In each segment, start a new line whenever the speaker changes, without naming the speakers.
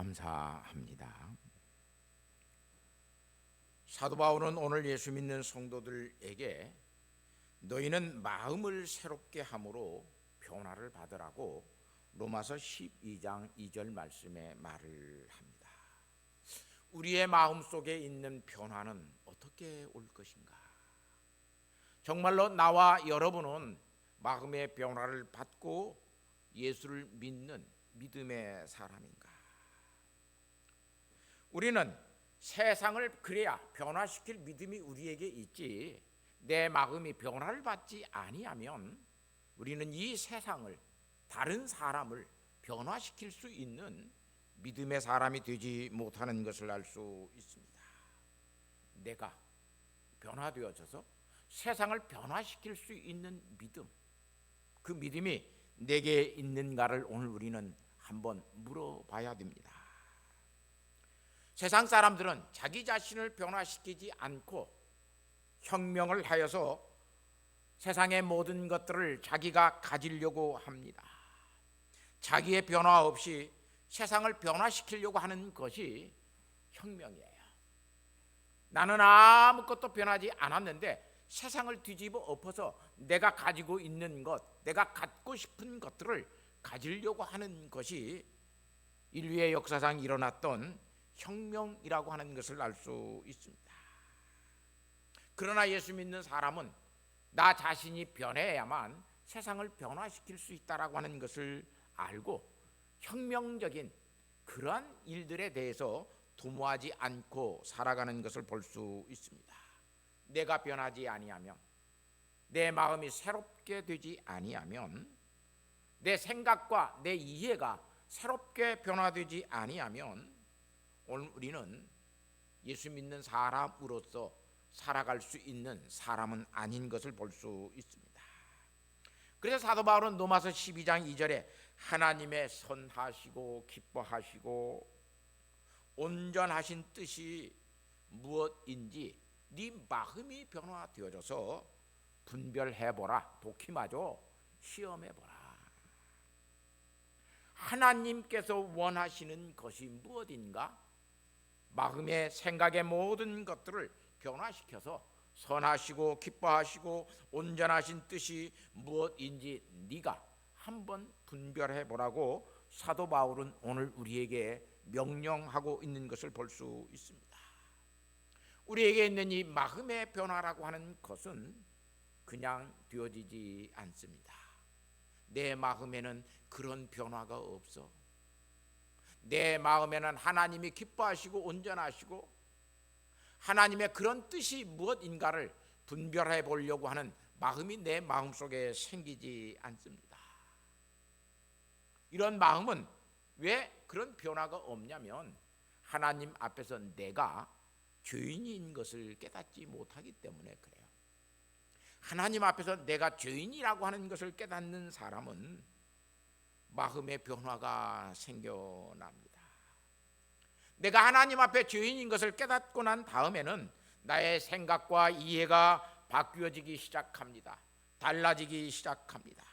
감사합니다. 사도 바울은 오늘 예수 믿는 성도들에게 너희는 마음을 새롭게 함으로 변화를 받으라고 로마서 12장 2절 말씀에 말을 합니다. 우리의 마음 속에 있는 변화는 어떻게 올 것인가? 정말로 나와 여러분은 마음의 변화를 받고 예수를 믿는 믿음의 사람인가? 우리는 세상을 그래야 변화시킬 믿음이 우리에게 있지, 내 마음이 변화를 받지 아니하면 우리는 이 세상을, 다른 사람을 변화시킬 수 있는 믿음의 사람이 되지 못하는 것을 알 수 있습니다. 내가 변화되어져서 세상을 변화시킬 수 있는 믿음, 그 믿음이 내게 있는가를 오늘 우리는 한번 물어봐야 됩니다. 세상 사람들은 자기 자신을 변화시키지 않고 혁명을 하여서 세상의 모든 것들을 자기가 가지려고 합니다. 자기의 변화 없이 세상을 변화시키려고 하는 것이 혁명이에요. 나는 아무것도 변하지 않았는데 세상을 뒤집어 엎어서 내가 가지고 있는 것, 내가 갖고 싶은 것들을 가지려고 하는 것이 인류의 역사상 일어났던 혁명이라고 하는 것을 알 수 있습니다. 그러나 예수 믿는 사람은 나 자신이 변해야만 세상을 변화시킬 수 있다라고 하는 것을 알고 혁명적인 그러한 일들에 대해서 도모하지 않고 살아가는 것을 볼 수 있습니다. 내가 변하지 아니하면, 내 마음이 새롭게 되지 아니하면, 내 생각과 내 이해가 새롭게 변화되지 아니하면 오늘 우리는 예수 믿는 사람으로서 살아갈 수 있는 사람은 아닌 것을 볼 수 있습니다. 그래서 사도 바울은 로마서 12장 2절에 하나님의 선하시고 기뻐하시고 온전하신 뜻이 무엇인지 네 마음이 변화되어져서 분별해보라, 도kim하죠, 시험해보라. 하나님께서 원하시는 것이 무엇인가? 마음의 생각의 모든 것들을 변화시켜서 선하시고 기뻐하시고 온전하신 뜻이 무엇인지 네가 한번 분별해 보라고 사도 바울은 오늘 우리에게 명령하고 있는 것을 볼 수 있습니다. 우리에게 있는 이 마음의 변화라고 하는 것은 그냥 되어지지 않습니다. 내 마음에는 그런 변화가 없어. 내 마음에는 하나님이 기뻐하시고 온전하시고 하나님의 그런 뜻이 무엇인가를 분별해 보려고 하는 마음이 내 마음속에 생기지 않습니다. 이런 마음은 왜 그런 변화가 없냐면 하나님 앞에서 내가 죄인인 것을 깨닫지 못하기 때문에 그래요. 하나님 앞에서 내가 죄인이라고 하는 것을 깨닫는 사람은 마음의 변화가 생겨납니다. 내가 하나님 앞에 죄인인 것을 깨닫고 난 다음에는 나의 생각과 이해가 바뀌어지기 시작합니다. 달라지기 시작합니다.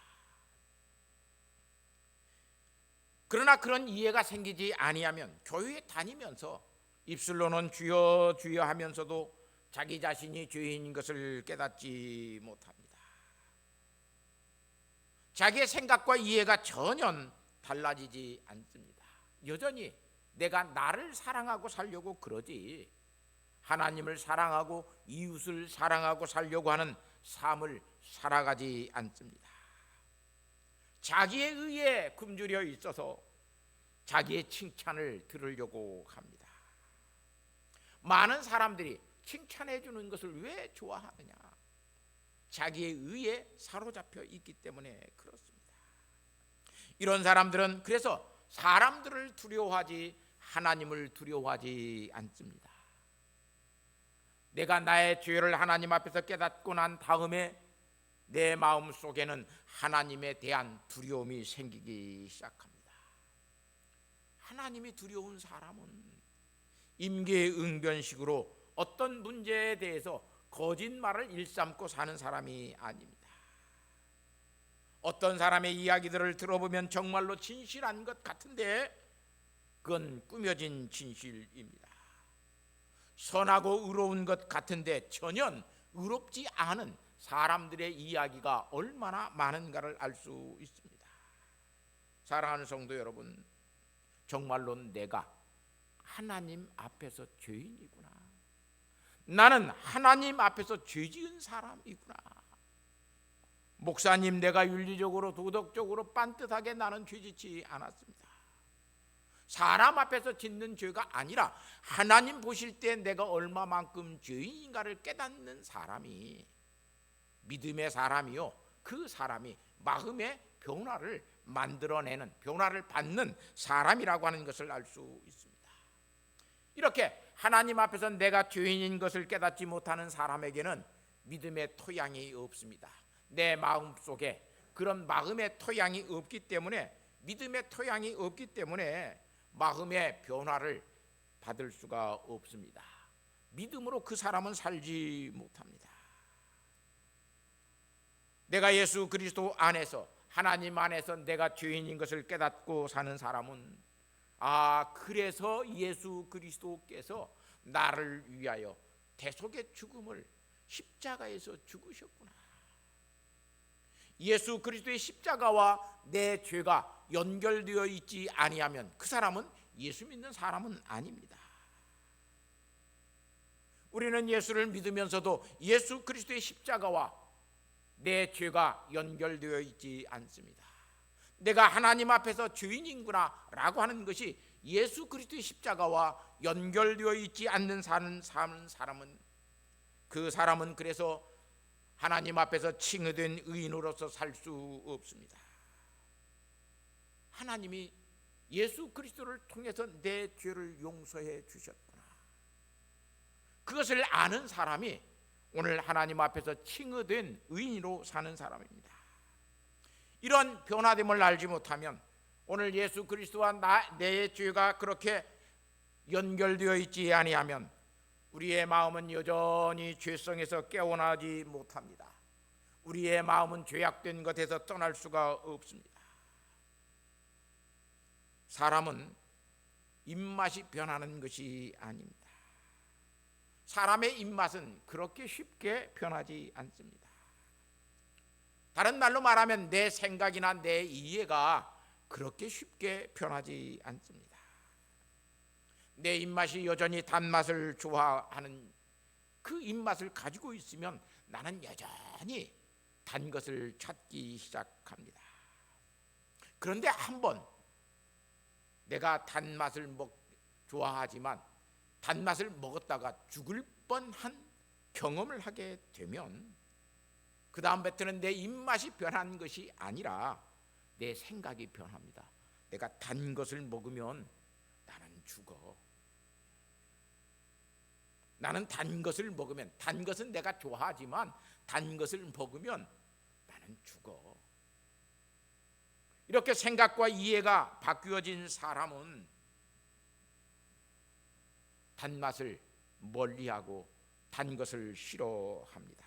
그러나 그런 이해가 생기지 아니하면 교회에 다니면서 입술로는 주여 주여 하면서도 자기 자신이 죄인인 것을 깨닫지 못합니다. 자기의 생각과 이해가 전혀 달라지지 않습니다. 여전히 내가 나를 사랑하고 살려고 그러지 하나님을 사랑하고 이웃을 사랑하고 살려고 하는 삶을 살아가지 않습니다. 자기의 의에 굶주려 있어서 자기의 칭찬을 들으려고 합니다. 많은 사람들이 칭찬해 주는 것을 왜 좋아하느냐? 자기의 의에 사로잡혀 있기 때문에 그렇습니다. 이런 사람들은 그래서 사람들을 두려워하지 하나님을 두려워하지 않습니다. 내가 나의 죄를 하나님 앞에서 깨닫고 난 다음에 내 마음 속에는 하나님에 대한 두려움이 생기기 시작합니다. 하나님이 두려운 사람은 임계응변식으로 어떤 문제에 대해서 거짓말을 일삼고 사는 사람이 아닙니다. 어떤 사람의 이야기들을 들어보면 정말로 진실한 것 같은데 그건 꾸며진 진실입니다. 선하고 의로운 것 같은데 전혀 의롭지 않은 사람들의 이야기가 얼마나 많은가를 알 수 있습니다. 사랑하는 성도 여러분, 정말로 내가 하나님 앞에서 죄인이구나. 나는 하나님 앞에서 죄 지은 사람이구나. 목사님, 내가 윤리적으로 도덕적으로 빤듯하게 나는 죄짓지 않았습니다. 사람 앞에서 짓는 죄가 아니라 하나님 보실 때 내가 얼마만큼 죄인인가를 깨닫는 사람이 믿음의 사람이요, 그 사람이 마음의 변화를 만들어내는, 변화를 받는 사람이라고 하는 것을 알 수 있습니다. 이렇게 하나님 앞에서 내가 죄인인 것을 깨닫지 못하는 사람에게는 믿음의 토양이 없습니다. 내 마음 속에 그런 마음의 토양이 없기 때문에, 믿음의 토양이 없기 때문에 마음의 변화를 받을 수가 없습니다. 믿음으로 그 사람은 살지 못합니다. 내가 예수 그리스도 안에서, 하나님 안에서 내가 죄인인 것을 깨닫고 사는 사람은, 그래서 예수 그리스도께서 나를 위하여 대속의 죽음을 십자가에서 죽으셨구나. 예수 그리스도의 십자가와 내 죄가 연결되어 있지 아니하면 그 사람은 예수 믿는 사람은 아닙니다. 우리는 예수를 믿으면서도 예수 그리스도의 십자가와 내 죄가 연결되어 있지 않습니다. 내가 하나님 앞에서 죄인이구나 라고 하는 것이 예수 그리스도의 십자가와 연결되어 있지 않는 사람은, 그 사람은 그래서 하나님 앞에서 칭의된 의인으로서 살 수 없습니다. 하나님이 예수 그리스도를 통해서 내 죄를 용서해 주셨구나, 그것을 아는 사람이 오늘 하나님 앞에서 칭의된 의인으로 사는 사람입니다. 이런 변화됨을 알지 못하면, 오늘 예수 그리스도와 내 죄가 그렇게 연결되어 있지 아니하면 우리의 마음은 여전히 죄성에서 깨어나지 못합니다. 우리의 마음은 죄악된 것에서 떠날 수가 없습니다. 사람은 입맛이 변하는 것이 아닙니다. 사람의 입맛은 그렇게 쉽게 변하지 않습니다. 다른 말로 말하면 내 생각이나 내 이해가 그렇게 쉽게 변하지 않습니다. 내 입맛이 여전히 단맛을 좋아하는 그 입맛을 가지고 있으면 나는 여전히 단 것을 찾기 시작합니다. 그런데 한번 내가 단맛을 좋아하지만 단맛을 먹었다가 죽을 뻔한 경험을 하게 되면 그 다음부터는 내 입맛이 변한 것이 아니라 내 생각이 변합니다. 내가 단 것을 먹으면 나는 죽어. 나는 단 것을 먹으면, 단 것은 내가 좋아하지만 단 것을 먹으면 나는 죽어. 이렇게 생각과 이해가 바뀌어진 사람은 단맛을 멀리하고 단 것을 싫어합니다.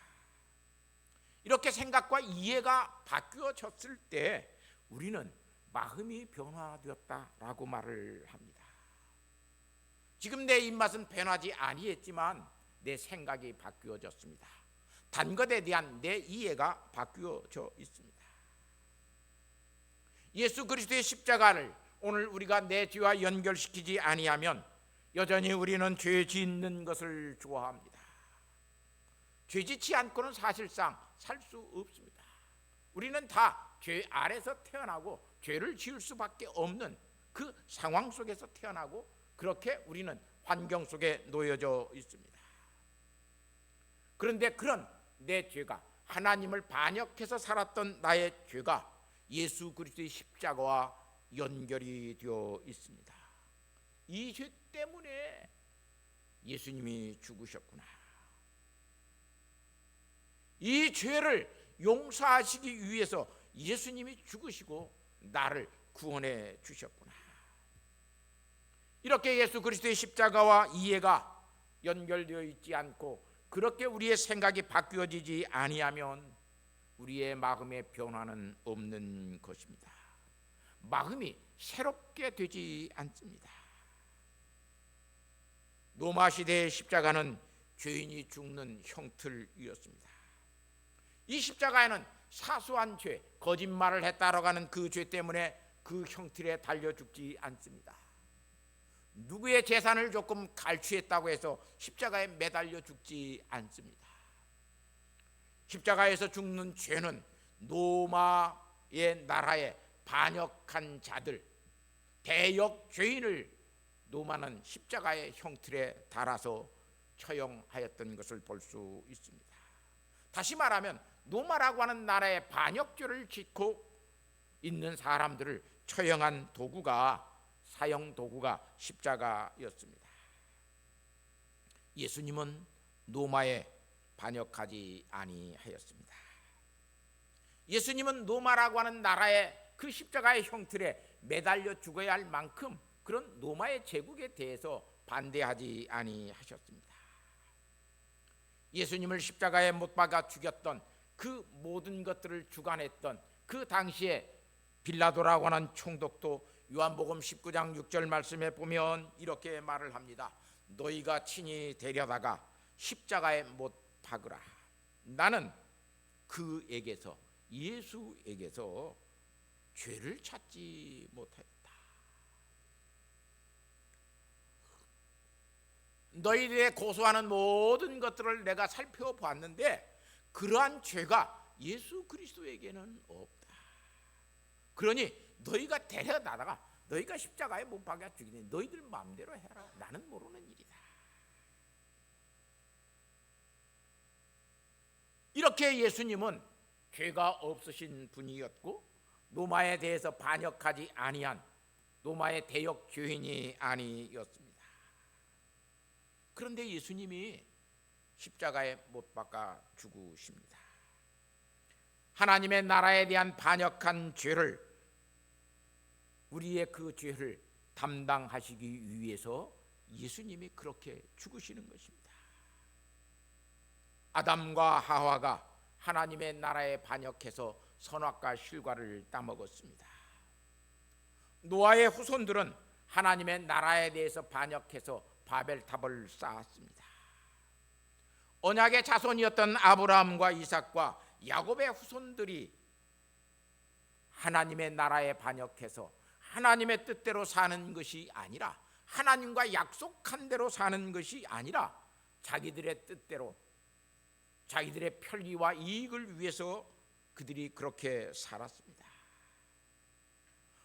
이렇게 생각과 이해가 바뀌어졌을 때 우리는 마음이 변화되었다라고 말을 합니다. 지금 내 입맛은 변하지 아니했지만 내 생각이 바뀌어졌습니다. 단 것에 대한 내 이해가 바뀌어져 있습니다. 예수 그리스도의 십자가를 오늘 우리가 내 죄와 연결시키지 아니하면 여전히 우리는 죄 짓는 것을 좋아합니다. 죄 짓지 않고는 사실상 살 수 없습니다. 우리는 다 죄 아래서 태어나고 죄를 지을 수밖에 없는 그 상황 속에서 태어나고 그렇게 우리는 환경 속에 놓여져 있습니다. 그런데 그런 내 죄가, 하나님을 반역해서 살았던 나의 죄가 예수 그리스도의 십자가와 연결이 되어 있습니다. 이 죄 때문에 예수님이 죽으셨구나. 이 죄를 용서하시기 위해서 예수님이 죽으시고 나를 구원해 주셨구나. 이렇게 예수 그리스도의 십자가와 이해가 연결되어 있지 않고 그렇게 우리의 생각이 바뀌어지지 아니하면 우리의 마음의 변화는 없는 것입니다. 마음이 새롭게 되지 않습니다. 로마 시대의 십자가는 죄인이 죽는 형틀이었습니다. 이 십자가에는 사소한 죄, 거짓말을 했다라고 하는 그 죄 때문에 그 형틀에 달려 죽지 않습니다. 누구의 재산을 조금 갈취했다고 해서 십자가에 매달려 죽지 않습니다. 십자가에서 죽는 죄는 로마의 나라에 반역한 자들, 대역 죄인을 로마는 십자가의 형틀에 달아서 처형하였던 것을 볼 수 있습니다. 다시 말하면 로마라고 하는 나라의 반역죄를 짓고 있는 사람들을 처형한 도구가, 사형 도구가 십자가였습니다. 예수님은 로마에 반역하지 아니하였습니다. 예수님은 로마라고 하는 나라의 그 십자가의 형틀에 매달려 죽어야 할 만큼 그런 로마의 제국에 대해서 반대하지 아니하셨습니다. 예수님을 십자가에 못 박아 죽였던 그 모든 것들을 주관했던 그 당시에 빌라도라고 하는 총독도 요한복음 19장 6절 말씀에 보면 이렇게 말을 합니다. 너희가 친히 데려다가 십자가에 못 박으라. 나는 그에게서, 예수에게서 죄를 찾지 못하였다. 너희들의 고소하는 모든 것들을 내가 살펴보았는데 그러한 죄가 예수 그리스도에게는 없다. 그러니 너희가 데려다가 너희가 십자가에 못 박아 죽이니 너희들 마음대로 해라. 나는 모르는 일이다. 이렇게 예수님은 죄가 없으신 분이었고 로마에 대해서 반역하지 아니한 로마의 대역 죄인이 아니었습니다. 그런데 예수님이 십자가에 못 박아 죽으십니다. 하나님의 나라에 대한 반역한 죄를, 우리의 그 죄를 담당하시기 위해서 예수님이 그렇게 죽으시는 것입니다. 아담과 하와가 하나님의 나라에 반역해서 선악과 실과를 따먹었습니다. 노아의 후손들은 하나님의 나라에 대해서 반역해서 바벨탑을 쌓았습니다. 언약의 자손이었던 아브라함과 이삭과 야곱의 후손들이 하나님의 나라에 반역해서 하나님의 뜻대로 사는 것이 아니라, 하나님과 약속한 대로 사는 것이 아니라 자기들의 뜻대로, 자기들의 편리와 이익을 위해서 그들이 그렇게 살았습니다.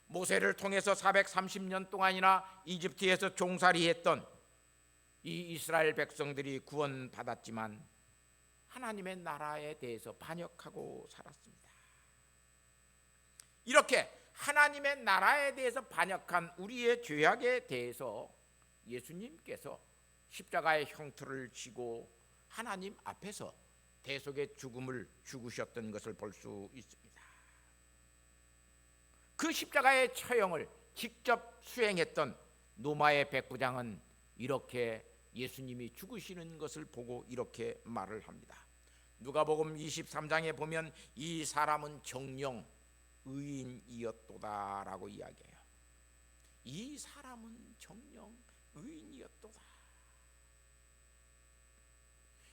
모세를 통해서 430년 동안이나 이집트에서 종살이했던 이 이스라엘 백성들이 구원받았지만 하나님의 나라에 대해서 반역하고 살았습니다. 이렇게 하나님의 나라에 대해서 반역한 우리의 죄악에 대해서 예수님께서 십자가의 형틀을 지고 하나님 앞에서 대속의 죽음을 죽으셨던 것을 볼 수 있습니다. 그 십자가의 처형을 직접 수행했던 로마의 백부장은 이렇게 예수님이 죽으시는 것을 보고 이렇게 말을 합니다. 누가복음 23장에 보면 이 사람은 정령 의인이었도다라고 이야기해요. 이 사람은 정령 의인이었도다.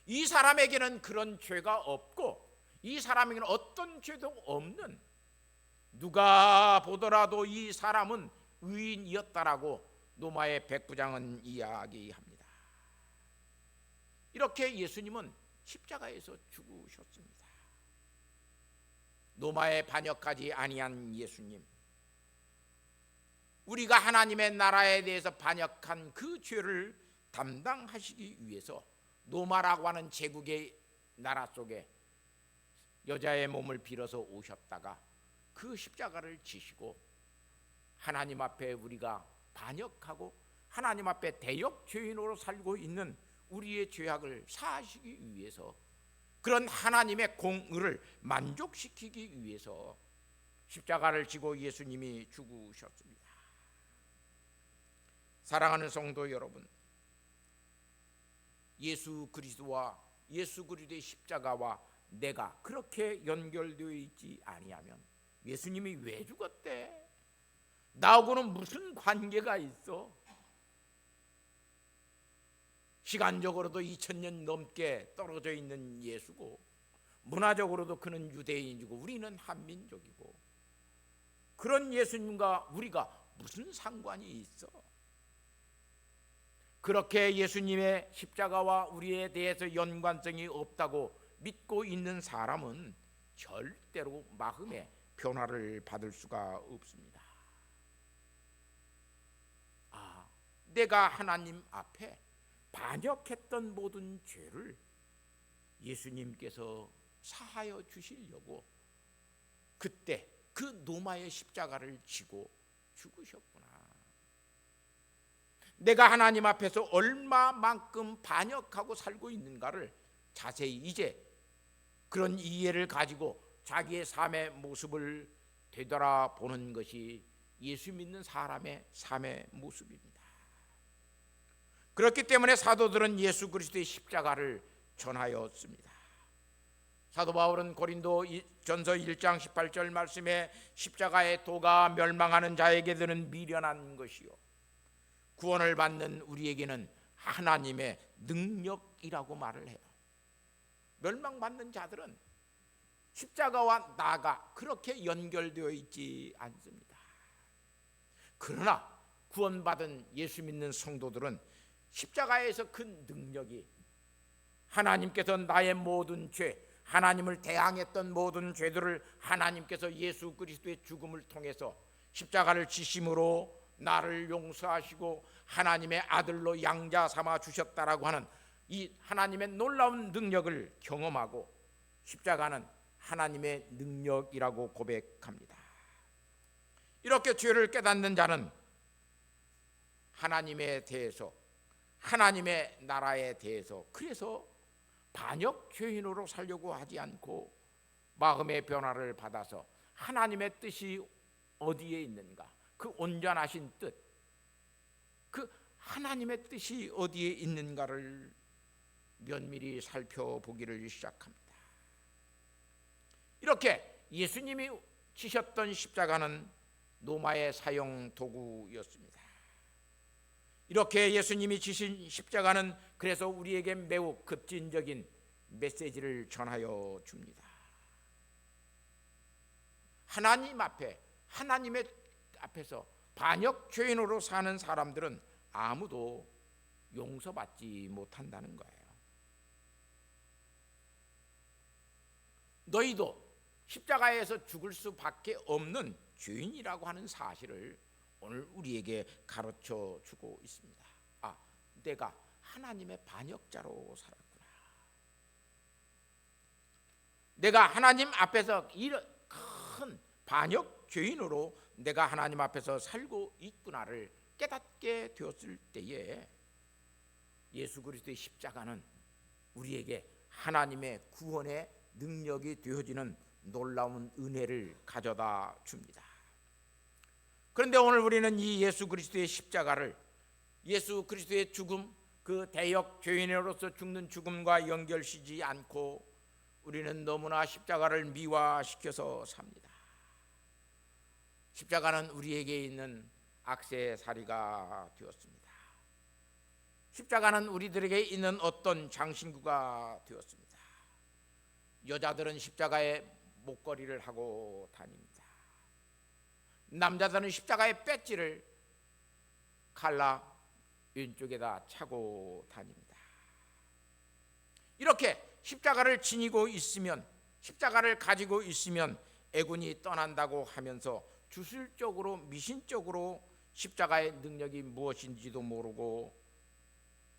이 사람에게는 그런 죄가 없고 이 사람에게는 어떤 죄도 없는, 누가 보더라도 이 사람은 의인이었다라고 로마의 백부장은 이야기합니다. 이렇게 예수님은 십자가에서 죽으셨습니다. 로마에 반역하지 아니한 예수님, 우리가 하나님의 나라에 대해서 반역한 그 죄를 담당하시기 위해서 로마라고 하는 제국의 나라 속에 여자의 몸을 빌어서 오셨다가 그 십자가를 지시고 하나님 앞에 우리가 반역하고 하나님 앞에 대역 죄인으로 살고 있는 우리의 죄악을 사하시기 위해서, 그런 하나님의 공의를 만족시키기 위해서 십자가를 지고 예수님이 죽으셨습니다. 사랑하는 성도 여러분, 예수 그리스도와 예수 그리스도의 십자가와 내가 그렇게 연결되어 있지 아니하면 예수님이 왜 죽었대? 나하고는 무슨 관계가 있어? 시간적으로도 2000년 넘게 떨어져 있는 예수고, 문화적으로도 그는 유대인이고 우리는 한민족이고, 그런 예수님과 우리가 무슨 상관이 있어? 그렇게 예수님의 십자가와 우리에 대해서 연관성이 없다고 믿고 있는 사람은 절대로 마음의 변화를 받을 수가 없습니다. 내가 하나님 앞에 반역했던 모든 죄를 예수님께서 사하여 주시려고 그때 그 노마의 십자가를 지고 죽으셨구나. 내가 하나님 앞에서 얼마만큼 반역하고 살고 있는가를 자세히 이제 그런 이해를 가지고 자기의 삶의 모습을 되돌아보는 것이 예수 믿는 사람의 삶의 모습입니다. 그렇기 때문에 사도들은 예수 그리스도의 십자가를 전하였습니다. 사도 바울은 고린도 전서 1장 18절 말씀에 십자가의 도가 멸망하는 자에게는 미련한 것이요 구원을 받는 우리에게는 하나님의 능력이라고 말을 해요. 멸망받는 자들은 십자가와 나가 그렇게 연결되어 있지 않습니다. 그러나 구원받은 예수 믿는 성도들은 십자가에서 그 능력이, 하나님께서 나의 모든 죄, 하나님을 대항했던 모든 죄들을 하나님께서 예수 그리스도의 죽음을 통해서 십자가를 지심으로 나를 용서하시고 하나님의 아들로 양자 삼아 주셨다라고 하는 이 하나님의 놀라운 능력을 경험하고 십자가는 하나님의 능력이라고 고백합니다. 이렇게 죄를 깨닫는 자는 하나님에 대해서, 하나님의 나라에 대해서, 그래서 반역 죄인으로 살려고 하지 않고 마음의 변화를 받아서 하나님의 뜻이 어디에 있는가, 그 온전하신 뜻, 그 하나님의 뜻이 어디에 있는가를 면밀히 살펴보기를 시작합니다. 이렇게 예수님이 지셨던 십자가는 노마의 사용 도구였습니다. 이렇게 예수님이 지신 십자가는 그래서 우리에게 매우 급진적인 메시지를 전하여 줍니다. 하나님 앞에, 하나님의 앞에서 반역 죄인으로 사는 사람들은 아무도 용서받지 못한다는 거예요. 너희도 십자가에서 죽을 수밖에 없는 죄인이라고 하는 사실을 오늘 우리에게 가르쳐 주고 있습니다. 내가 하나님의 반역자로 살았구나. 내가 하나님 앞에서 이런 큰 반역 죄인으로 내가 하나님 앞에서 살고 있구나를 깨닫게 되었을 때에 예수 그리스도의 십자가는 우리에게 하나님의 구원의 능력이 되어지는 놀라운 은혜를 가져다 줍니다. 그런데 오늘 우리는 이 예수 그리스도의 십자가를, 예수 그리스도의 죽음, 그 대역 죄인으로서 죽는 죽음과 연결시지 않고 우리는 너무나 십자가를 미화시켜서 삽니다. 십자가는 우리에게 있는 액세서리가 되었습니다. 십자가는 우리들에게 있는 어떤 장신구가 되었습니다. 여자들은 십자가에 목걸이를 하고 다닙니다. 남자들은 십자가의 배지를 칼라 왼쪽에다 차고 다닙니다. 이렇게 십자가를 지니고 있으면, 십자가를 가지고 있으면 애군이 떠난다고 하면서 주술적으로, 미신적으로 십자가의 능력이 무엇인지도 모르고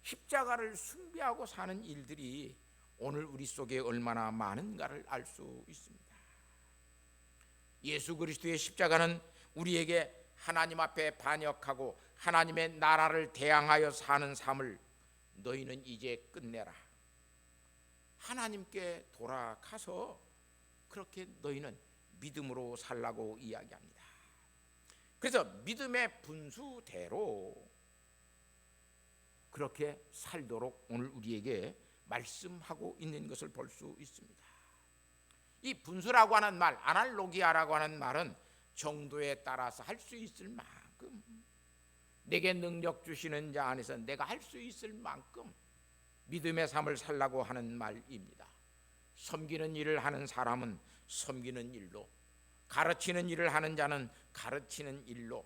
십자가를 숭배하고 사는 일들이 오늘 우리 속에 얼마나 많은가를 알 수 있습니다. 예수 그리스도의 십자가는 우리에게 하나님 앞에 반역하고 하나님의 나라를 대항하여 사는 삶을 너희는 이제 끝내라, 하나님께 돌아가서 그렇게 너희는 믿음으로 살라고 이야기합니다. 그래서 믿음의 분수대로 그렇게 살도록 오늘 우리에게 말씀하고 있는 것을 볼 수 있습니다. 이 분수라고 하는 말, 아날로기아라고 하는 말은 정도에 따라서 할 수 있을 만큼, 내게 능력 주시는 자 안에서 내가 할 수 있을 만큼 믿음의 삶을 살라고 하는 말입니다. 섬기는 일을 하는 사람은 섬기는 일로, 가르치는 일을 하는 자는 가르치는 일로,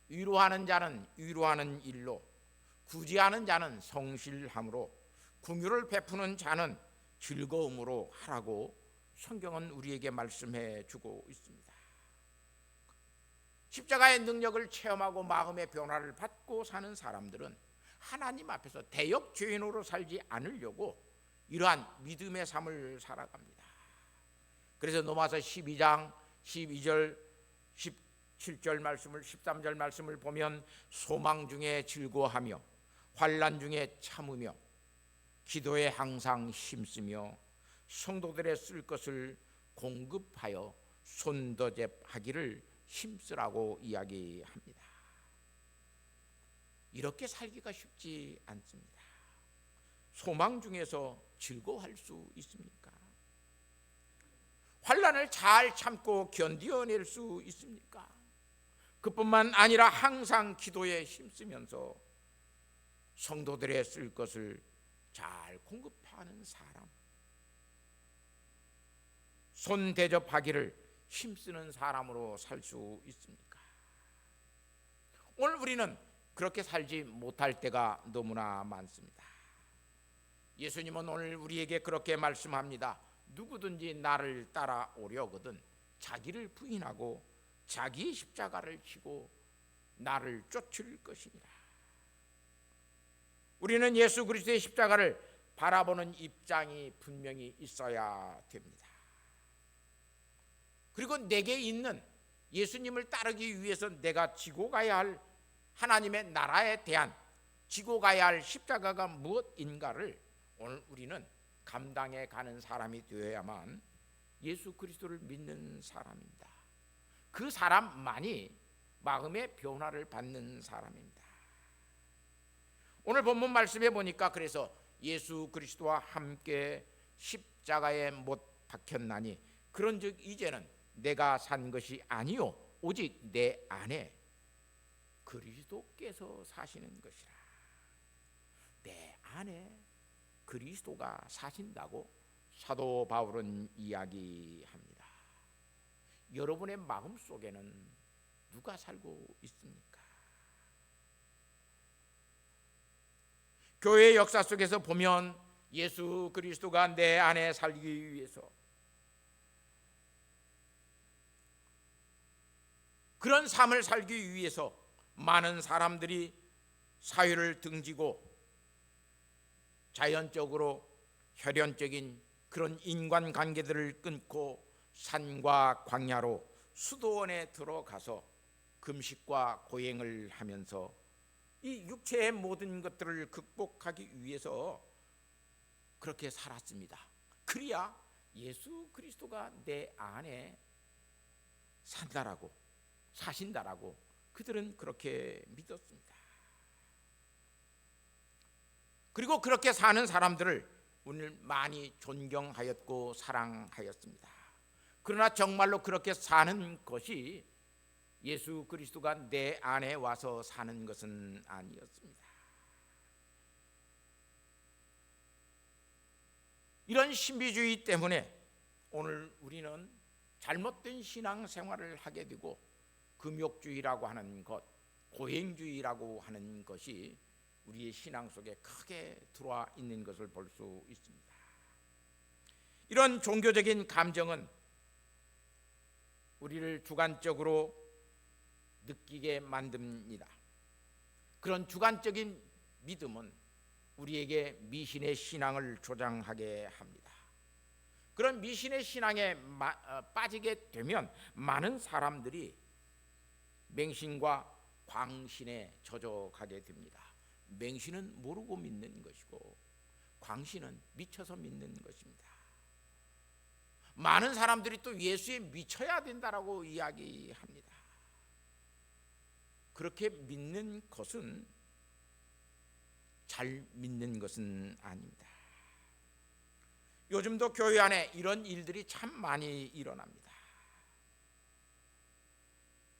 위로하는 자는 위로하는 일로, 구제하는 자는 성실함으로, 긍휼을 베푸는 자는 즐거움으로 하라고 성경은 우리에게 말씀해 주고 있습니다. 십자가의 능력을 체험하고 마음의 변화를 받고 사는 사람들은 하나님 앞에서 대역 죄인으로 살지 않으려고 이러한 믿음의 삶을 살아갑니다. 그래서 로마서 12장 12절 17절 말씀을 13절 말씀을 보면 소망 중에 즐거워하며 환난 중에 참으며 기도에 항상 힘쓰며 성도들의 쓸 것을 공급하여 손더접하기를 힘쓰라고 이야기합니다. 이렇게 살기가 쉽지 않습니다. 소망 중에서 즐거워할 수 있습니까? 환난을 잘 참고 견디어낼 수 있습니까? 그뿐만 아니라 항상 기도에 힘쓰면서 성도들의 쓸 것을 잘 공급하는 사람, 손 대접하기를 힘쓰는 사람으로 살 수 있습니까? 오늘 우리는 그렇게 살지 못할 때가 너무나 많습니다. 예수님은 오늘 우리에게 그렇게 말씀합니다. 누구든지 나를 따라오려거든 자기를 부인하고 자기 십자가를 지고 나를 쫓을 것이니라. 우리는 예수 그리스도의 십자가를 바라보는 입장이 분명히 있어야 됩니다. 그리고 내게 있는 예수님을 따르기 위해서 내가 지고 가야 할 하나님의 나라에 대한 지고 가야 할 십자가가 무엇인가를 오늘 우리는 감당해 가는 사람이 되어야만 예수 그리스도를 믿는 사람입니다. 그 사람만이 마음의 변화를 받는 사람입니다. 오늘 본문 말씀에 보니까 그래서 예수 그리스도와 함께 십자가에 못 박혔나니 그런즉 이제는 내가 산 것이 아니요 오직 내 안에 그리스도께서 사시는 것이라. 내 안에 그리스도가 사신다고 사도 바울은 이야기합니다. 여러분의 마음 속에는 누가 살고 있습니까? 교회의 역사 속에서 보면 예수 그리스도가 내 안에 살기 위해서 그런 삶을 살기 위해서 많은 사람들이 사회를 등지고 자연적으로 혈연적인 그런 인간관계들을 끊고 산과 광야로 수도원에 들어가서 금식과 고행을 하면서 이 육체의 모든 것들을 극복하기 위해서 그렇게 살았습니다. 그래야 예수 그리스도가 내 안에 산다라고 사신다라고 그들은 그렇게 믿었습니다. 그리고 그렇게 사는 사람들을 오늘 많이 존경하였고 사랑하였습니다. 그러나 정말로 그렇게 사는 것이 예수 그리스도가 내 안에 와서 사는 것은 아니었습니다. 이런 신비주의 때문에 오늘 우리는 잘못된 신앙생활을 하게 되고 금욕주의라고 하는 것, 고행주의라고 하는 것이 우리의 신앙 속에 크게 들어와 있는 것을 볼 수 있습니다. 이런 종교적인 감정은 우리를 주관적으로 느끼게 만듭니다. 그런 주관적인 믿음은 우리에게 미신의 신앙을 조장하게 합니다. 그런 미신의 신앙에 빠지게 되면 많은 사람들이 맹신과 광신에 젖어가게 됩니다. 맹신은 모르고 믿는 것이고 광신은 미쳐서 믿는 것입니다. 많은 사람들이 또 예수에 미쳐야 된다라고 이야기합니다. 그렇게 믿는 것은 잘 믿는 것은 아닙니다. 요즘도 교회 안에 이런 일들이 참 많이 일어납니다.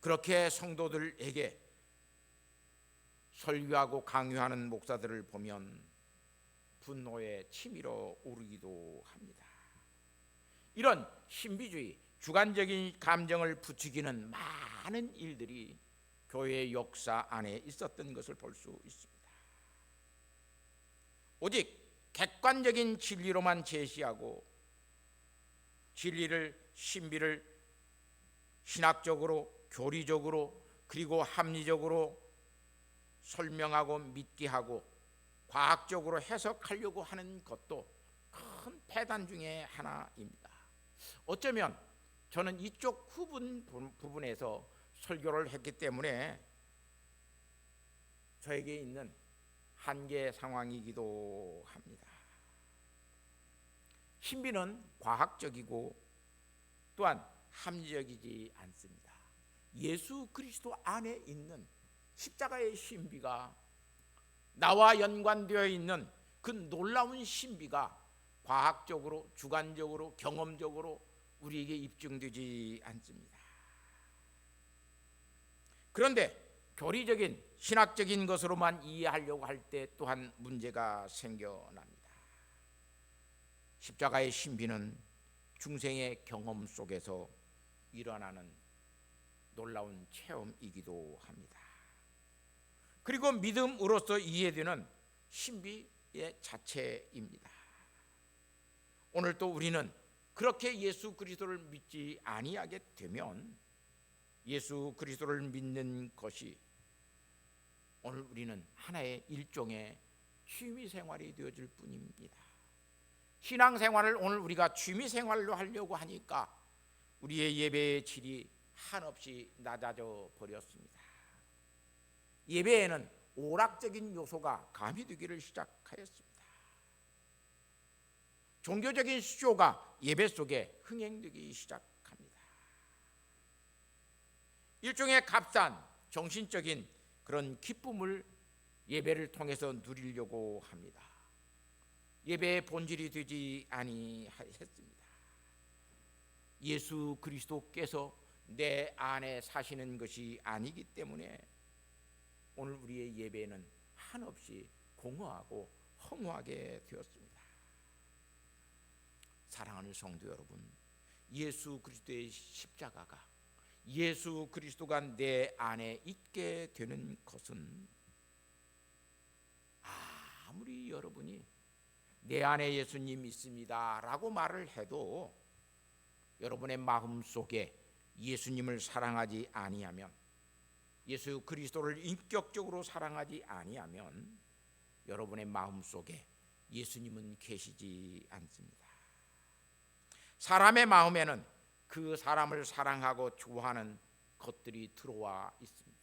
그렇게 성도들에게 설교하고 강요하는 목사들을 보면 분노에 치밀어 오르기도 합니다. 이런 신비주의, 주관적인 감정을 부추기는 많은 일들이 교회의 역사 안에 있었던 것을 볼 수 있습니다. 오직 객관적인 진리로만 제시하고 진리를, 신비를 신학적으로, 교리적으로, 그리고 합리적으로 설명하고 믿게 하고 과학적으로 해석하려고 하는 것도 큰 폐단 중에 하나입니다. 어쩌면 저는 이쪽 부분에서 설교를 했기 때문에 저에게 있는 한계 상황이기도 합니다. 신비는 과학적이고 또한 합리적이지 않습니다. 예수 그리스도 안에 있는 십자가의 신비가, 나와 연관되어 있는 그 놀라운 신비가 과학적으로, 주관적으로, 경험적으로 우리에게 입증되지 않습니다. 그런데 교리적인, 신학적인 것으로만 이해하려고 할 때 또한 문제가 생겨납니다. 십자가의 신비는 중생의 경험 속에서 일어나는 놀라운 체험이기도 합니다. 그리고 믿음으로써 이해되는 신비의 자체입니다. 오늘 또 우리는 그렇게 예수 그리스도를 믿지 아니하게 되면 예수 그리스도를 믿는 것이 오늘 우리는 하나의 일종의 취미생활이 되어질 뿐입니다. 신앙생활을 오늘 우리가 취미생활로 하려고 하니까 우리의 예배의 질이 한없이 낮아져 버렸습니다. 예배에는 오락적인 요소가 가미되기를 시작하였습니다. 종교적인 쇼가 예배 속에 흥행되기 시작합니다. 일종의 값싼 정신적인 그런 기쁨을 예배를 통해서 누리려고 합니다. 예배의 본질이 되지 아니했습니다. 예수 그리스도께서 내 안에 사시는 것이 아니기 때문에 오늘 우리의 예배는 한없이 공허하고 허무하게 되었습니다. 사랑하는 성도 여러분, 예수 그리스도의 십자가가, 예수 그리스도가 내 안에 있게 되는 것은 아무리 여러분이 내 안에 예수님 있습니다 라고 말을 해도 여러분의 마음속에 예수님을 사랑하지 아니하면, 예수 그리스도를 인격적으로 사랑하지 아니하면 여러분의 마음속에 예수님은 계시지 않습니다. 사람의 마음에는 그 사람을 사랑하고 좋아하는 것들이 들어와 있습니다.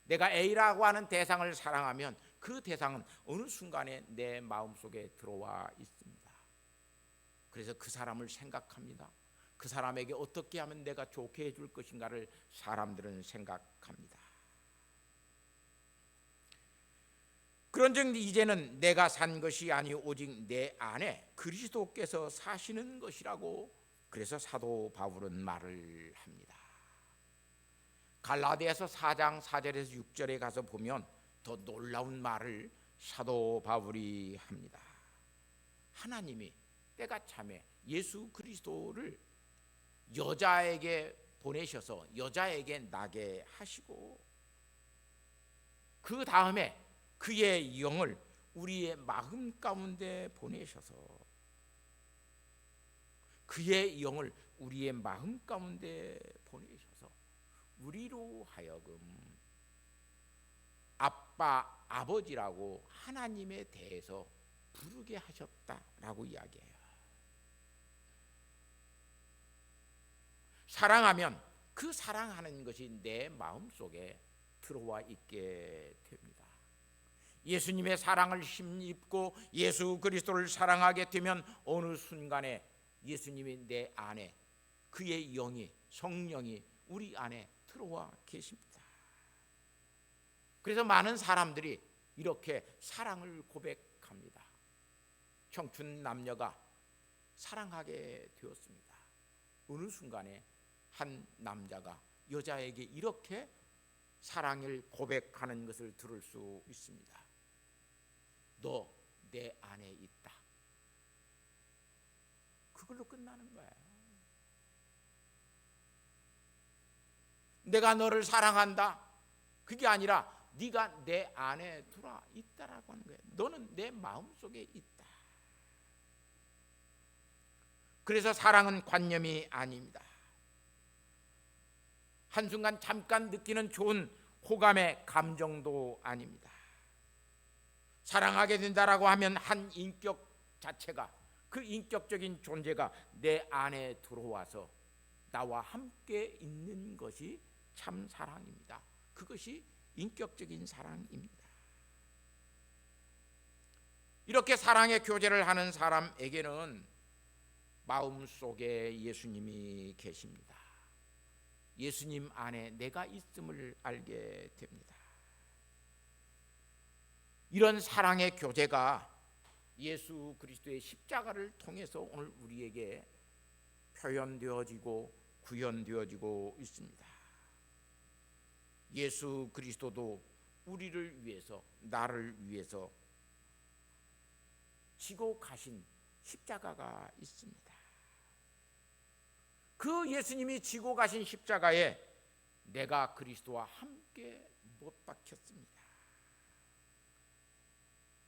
내가 A라고 하는 대상을 사랑하면 그 대상은 어느 순간에 내 마음속에 들어와 있습니다. 그래서 그 사람을 생각합니다. 그 사람에게 어떻게 하면 내가 좋게 해줄 것인가를 사람들은 생각합니다. 그런즉 이제는 내가 산 것이 아니 오직 내 안에 그리스도께서 사시는 것이라고 그래서 사도 바울은 말을 합니다. 갈라디아서 4장 4절에서 6절에 가서 보면 더 놀라운 말을 사도 바울이 합니다. 하나님이 때가 참에 예수 그리스도를 여자에게 보내셔서 여자에게 나게 하시고 그 다음에 그의 영을 우리의 마음 가운데 보내셔서 그의 영을 우리의 마음 가운데 보내셔서 우리로 하여금 아빠, 아버지라고 하나님에 대해서 부르게 하셨다라고 이야기해요. 사랑하면 그 사랑하는 것이 내 마음속에 들어와 있게 됩니다. 예수님의 사랑을 힘입고 예수 그리스도를 사랑하게 되면 어느 순간에 예수님이 내 안에, 그의 영이, 성령이 우리 안에 들어와 계십니다. 그래서 많은 사람들이 이렇게 사랑을 고백합니다. 청춘 남녀가 사랑하게 되었습니다. 어느 순간에 한 남자가 여자에게 이렇게 사랑을 고백하는 것을 들을 수 있습니다. 너 내 안에 있다. 그걸로 끝나는 거예요. 내가 너를 사랑한다. 그게 아니라 네가 내 안에 들어와 있다라고 하는 거예요. 너는 내 마음속에 있다. 그래서 사랑은 관념이 아닙니다. 한순간 잠깐 느끼는 좋은 호감의 감정도 아닙니다. 사랑하게 된다라고 하면 한 인격 자체가, 그 인격적인 존재가 내 안에 들어와서 나와 함께 있는 것이 참 사랑입니다. 그것이 인격적인 사랑입니다. 이렇게 사랑의 교제를 하는 사람에게는 마음속에 예수님이 계십니다. 예수님 안에 내가 있음을 알게 됩니다. 이런 사랑의 교제가 예수 그리스도의 십자가를 통해서 오늘 우리에게 표현되어지고 구현되어지고 있습니다. 예수 그리스도도 우리를 위해서, 나를 위해서 지고 가신 십자가가 있습니다. 그 예수님이 지고 가신 십자가에 내가 그리스도와 함께 못 박혔습니다.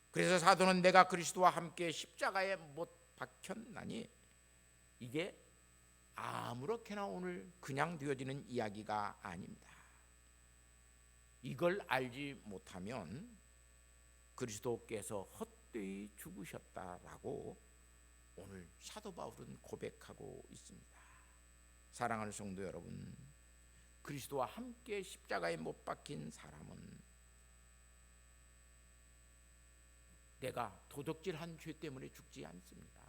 그래서 사도는 내가 그리스도와 함께 십자가에 못 박혔나니, 이게 아무렇게나 오늘 그냥 되어지는 이야기가 아닙니다. 이걸 알지 못하면 그리스도께서 헛되이 죽으셨다라고 오늘 사도 바울은 고백하고 있습니다. 사랑하는 성도 여러분, 그리스도와 함께 십자가에 못 박힌 사람은 내가 도적질한 죄 때문에 죽지 않습니다.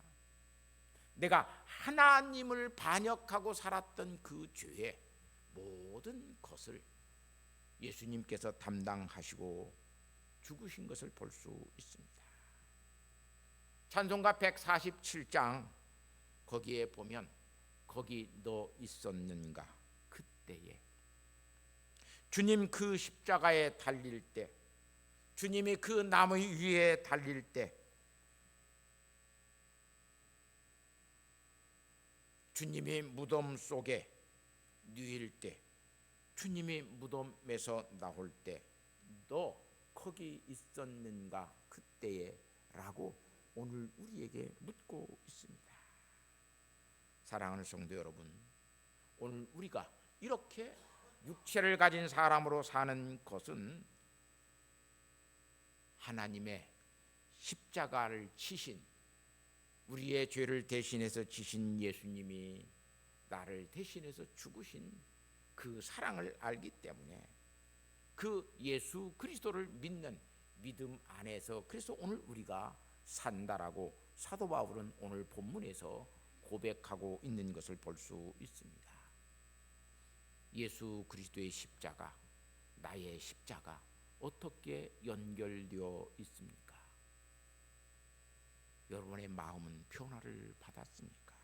내가 하나님을 반역하고 살았던 그 죄의 모든 것을 예수님께서 담당하시고 죽으신 것을 볼 수 있습니다. 찬송가 147장 거기에 보면 거기 너 있었는가 그때에, 주님 그 십자가에 달릴 때, 주님이 그 나무 위에 달릴 때, 주님이 무덤 속에 누일 때, 주님이 무덤에서 나올 때 너 거기 있었는가 그때에 라고 오늘 우리에게 묻고 있습니다. 사랑하는 성도 여러분, 오늘 우리가 이렇게 육체를 가진 사람으로 사는 것은 하나님의 십자가를 지신, 우리의 죄를 대신해서 지신 예수님이 나를 대신해서 죽으신 그 사랑을 알기 때문에 그 예수 그리스도를 믿는 믿음 안에서, 그래서 오늘 우리가 산다라고 사도 바울은 오늘 본문에서 고백하고 있는 것을 볼 수 있습니다. 예수 그리스도의 십자가, 나의 십자가 어떻게 연결되어 있습니까? 여러분의 마음은 변화를 받았습니까?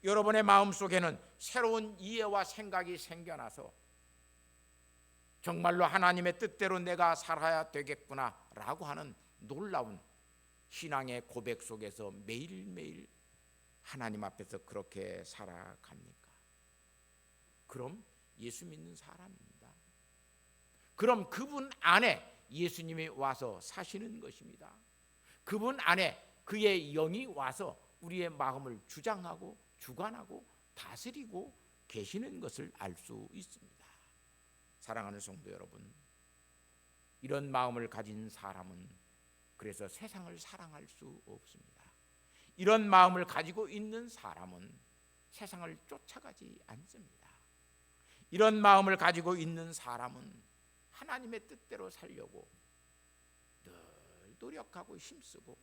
여러분의 마음 속에는 새로운 이해와 생각이 생겨나서 정말로 하나님의 뜻대로 내가 살아야 되겠구나 라고 하는 놀라운 신앙의 고백 속에서 매일매일 하나님 앞에서 그렇게 살아갑니까? 그럼 예수 믿는 사람입니다. 그럼 그분 안에 예수님이 와서 사시는 것입니다. 그분 안에 그의 영이 와서 우리의 마음을 주장하고 주관하고 다스리고 계시는 것을 알 수 있습니다. 사랑하는 성도 여러분, 이런 마음을 가진 사람은 그래서 세상을 사랑할 수 없습니다. 이런 마음을 가지고 있는 사람은 세상을 쫓아가지 않습니다. 이런 마음을 가지고 있는 사람은 하나님의 뜻대로 살려고 늘 노력하고 힘쓰고,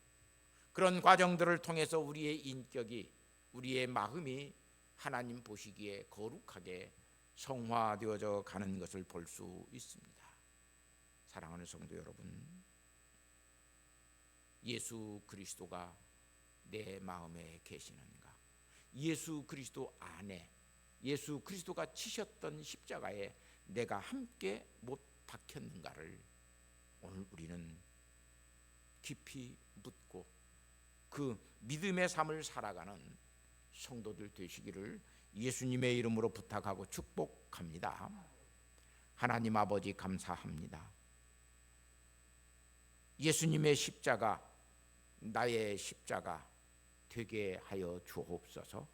그런 과정들을 통해서 우리의 인격이, 우리의 마음이 하나님 보시기에 거룩하게 성화되어져 가는 것을 볼 수 있습니다. 사랑하는 성도 여러분, 예수 그리스도가 내 마음에 계시는가? 예수 그리스도 안에, 예수 그리스도가 지셨던 십자가에 내가 함께 못 박혔는가를 오늘 우리는 깊이 묻고 그 믿음의 삶을 살아가는 성도들 되시기를 예수님의 이름으로 부탁하고 축복합니다. 하나님 아버지 감사합니다. 예수님의 십자가 나의 십자가 되게 하여 주옵소서.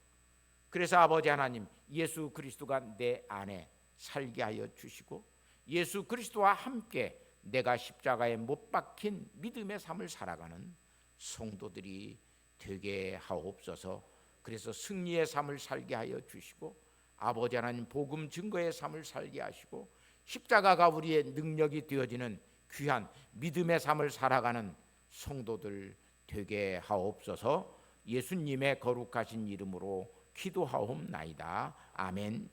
그래서 아버지 하나님, 예수 그리스도가 내 안에 살게 하여 주시고 예수 그리스도와 함께 내가 십자가에 못 박힌 믿음의 삶을 살아가는 성도들이 되게 하옵소서. 그래서 승리의 삶을 살게 하여 주시고 아버지 하나님 복음 증거의 삶을 살게 하시고 십자가가 우리의 능력이 되어지는 귀한 믿음의 삶을 살아가는 성도들 되게 하옵소서. 예수님의 거룩하신 이름으로 기도하옵나이다. 아멘.